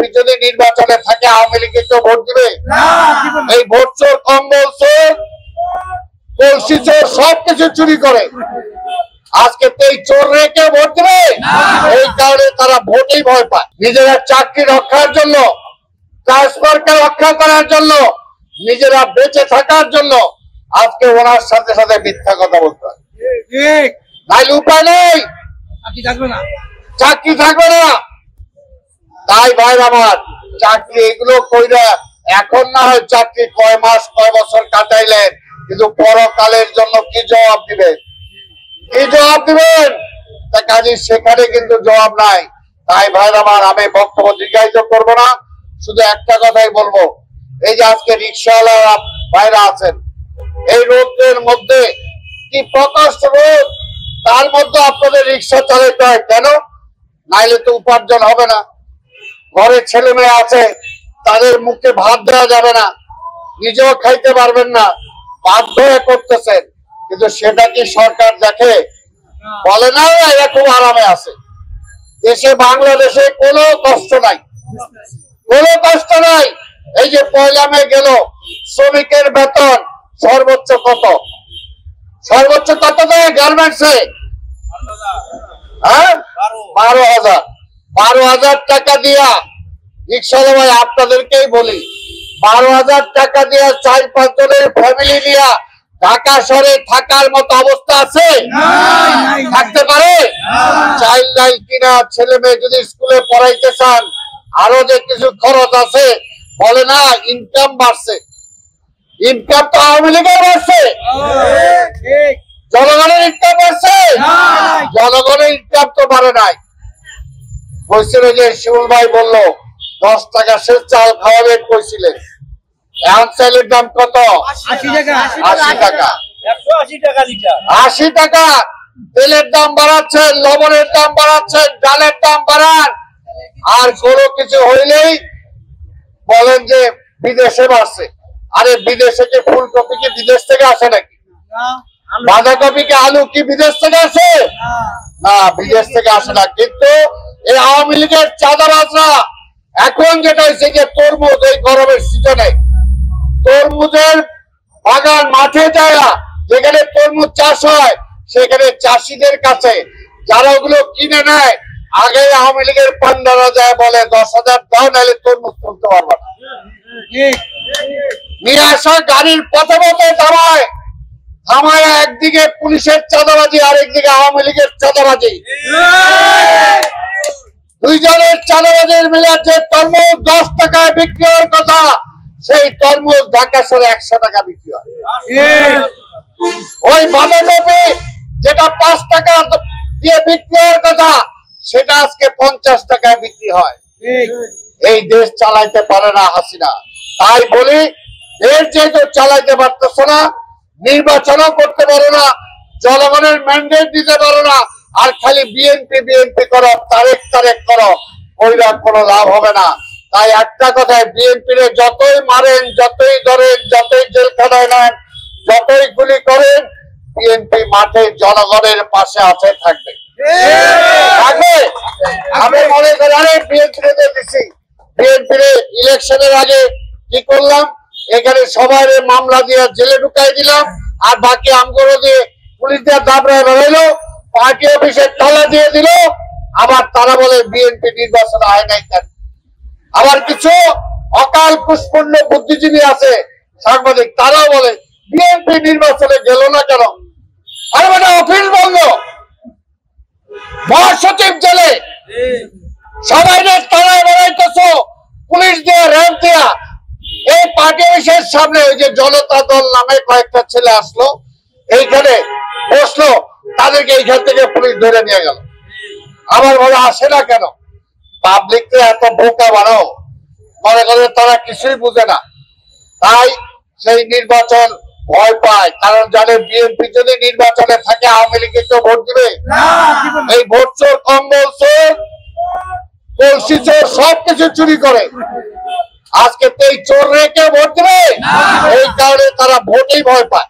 BNP যদি নির্বাচনে থাকে আওয়ামী লীগকে কেউ ভোট দিবে? এই ভোট চোর, কম্বল চোর, কলসি চোর সবকিছু চুরি করে। আজকে এই চোর রেখে ভোট দেবে, এই কারণে তারা ভোটেই ভয় পায়। নিজেরা চাকরি রক্ষার জন্য, ট্রান্সফারকে রক্ষা করার জন্য, নিজেরা বেঁচে থাকার জন্য আজকে ওনার সাথে সাথে মিথ্যা কথা বলতে হয়। নাইলে উপায় নেই, চাকরি থাকবে না। তাই ভাই আমার, চাকরি এগুলো কইরা এখন না হয় চাকরি কয় মাস কয় বছর কাটাইলেন, কিন্তু পরকালের জন্য কি জবাব দিবেন? কি জবাব দিবেন? তা কাজে সেখানে কিন্তু জবাব নাই। তাই ভাই আমার, আমি বক্তব্য দীর্ঘায়িত করব না, শুধু একটা কথাই বলবো। এই যে আজকে রিক্সাওয়ালা ভাইরা আছেন, এই রোদের মধ্যে কি প্রকাশ্য রোদ, তার মধ্যে আপনাদের রিক্সা চালাতে হয় কেন? নাইলে তো উপার্জন হবে না। ঘরে ছেলে মেয়ে আছে, তাদের মুখে ভাত দেওয়া যাবে না, নিজেও খাইতে পারবেন না, বাধ্য হয়ে করতেছেন। কিন্তু সেটা কি সরকার দেখে? বলে না এরা খুব আরামে আছে। দেশে বাংলাদেশে কোনো কষ্ট নাই, কোনো কষ্ট নাই। এই যে পয়লা মে গেল, শ্রমিকের বেতন সর্বোচ্চ কত? সর্বোচ্চ কত দেয় গার্মেন্টসে? 12,000। 12,000 টাকা দিয়া রিক্সাওয়ালা ভাই আপনাদেরকেই বলি, 12,000 টাকা দিয়া 4-5 জনের ফ্যামিলি নিয়ে ঢাকা শহরে থাকার মতো অবস্থা আছে? থাকতে পারে? চাইল্ড লাইন কিনা, ছেলে মেয়ে যদি স্কুলে পড়াইতে চান, আরো যে কিছু খরচ আছে, বলে না ইনকাম বাড়ছে। ইনকাম তো আওয়ামী লীগের বাড়ছে, জনগণের ইনকাম বাড়ছে? জনগণের ইনকাম তো বাড়ে নাই। কইছিল যে শিমুল ভাই বললো 10 টাকা সে চাল খাওয়াবেন কইছিলেন, এখন চালের দাম কত? 80 টাকা। 80 টাকা। তেলের দাম বাড়াচ্ছেন, লবণের দাম বাড়াচ্ছেন, ডালের দাম বাড়ান, আর কোনো কিছু হইলেই বলেন যে বিদেশে বাড়ছে। আরে বিদেশে কি ফুলকপি কি বিদেশ থেকে আসে নাকি? বাঁধাকপি কি আলু কি বিদেশ থেকে আসে? না, বিদেশ থেকে আসে না। কিন্তু এই আওয়ামী লীগের চাঁদাবাজরা এখন যেটা হয়েছে যে তরমুজ, এই গরমের সিজনে তরমুজের বাগান মাঠে যায়, যেখানে তরমুজ চাষ হয় সেখানে চাষিদের কাছে যারা ওগুলো কিনে নেয়, আগে আওয়ামী লীগের পান্ডারা যায় বলে 10,000 দাও, নাহলে তরমুজ তুলতে পারবে না। নিয়ে আসা গাড়ির পথে পথে থামায়, থামায় একদিকে পুলিশের চাঁদাবাজি, আরেকদিকে আওয়ামী লীগের চাঁদাবাজি। দুইজনের চাঁদাবাজির মিলে যে তরমুজ 10 টাকায় বিক্রি হওয়ার কথা, সেই তরমুজ ঢাকা শহরে 100 টাকা বিক্রি হয়। ওই বাঁধাকপি যেটা 5 টাকা দিয়ে বিক্রি হওয়ার কথা, সেটা আজকে 50 টাকায় বিক্রি হয়। এই দেশ চালাইতে পারে না হাসিনা। তাই বলি, দেশ যেহেতু চালাইতে পারতেছে না, নির্বাচনও করতে পারো না, জনগণের ম্যান্ডেট দিতে পারো না, আর খালি বিএনপি বিএনপি করো, তারেক তারেক করো, ওইটা কোনো লাভ হবে না। তাই একটা কথায়, বিএনপি যতই মারেন, যতই ধরেন, যতই জেলখানায় নেন, যতই গুলি করেন, বিএনপি মাঠে জনগণের পাশে আছে, থাকবে। আমি মনে করি আরে বিএনপি দিচ্ছি, বিএনপি ইলেকশনের আগে কি করলাম, এখানে সবাই মামলা দিয়ে জেলে ঢুকাই দিলাম, আর বাকি আমগুলো দিয়ে পুলিশ দিয়ে দাবড়ায় বেরোইলো, পার্টি অফিসে তালা দিয়ে দিল। আবার তারা বলে বিএনপি নির্বাচন হয় নাই কেন? আবার কিছু অকাল কুষ্পন্ন বুদ্ধিজীবী আছে, সাংবাদিক, তারাও বলে বিএনপি নির্বাচনে গেল না কেন? আরে মানে অফিস বন্ধ, মহাসচিব জেলে, সবাই তারায় বেড়াইতেছ, পুলিশ দিয়ে র্যাব দেয়া। এই পার্টি অফিসের সামনে ওই যে জনতা দল নামে কয়েকটা ছেলে আসলো, এইখানে বসলো, তাদেরকে এইখান থেকে পুলিশ ধরে নিয়ে গেল। আবার বলে আসে না কেন? পাবলিককে এত বোকা বানাও, মনে করে তারা কিছুই বুঝে না। তাই সেই নির্বাচন ভয় পায়, কারণ জানে বিএনপি যদি নির্বাচনে থাকে আওয়ামী লীগকে কেউ ভোট দিবে? এই ভোট চোর, কম্বল চোর, কলসি চোর সবকিছু চুরি করে। আজকে এই চোর রেখে ভোট দেবে, এই কারণে তারা ভোটেই ভয় পায়।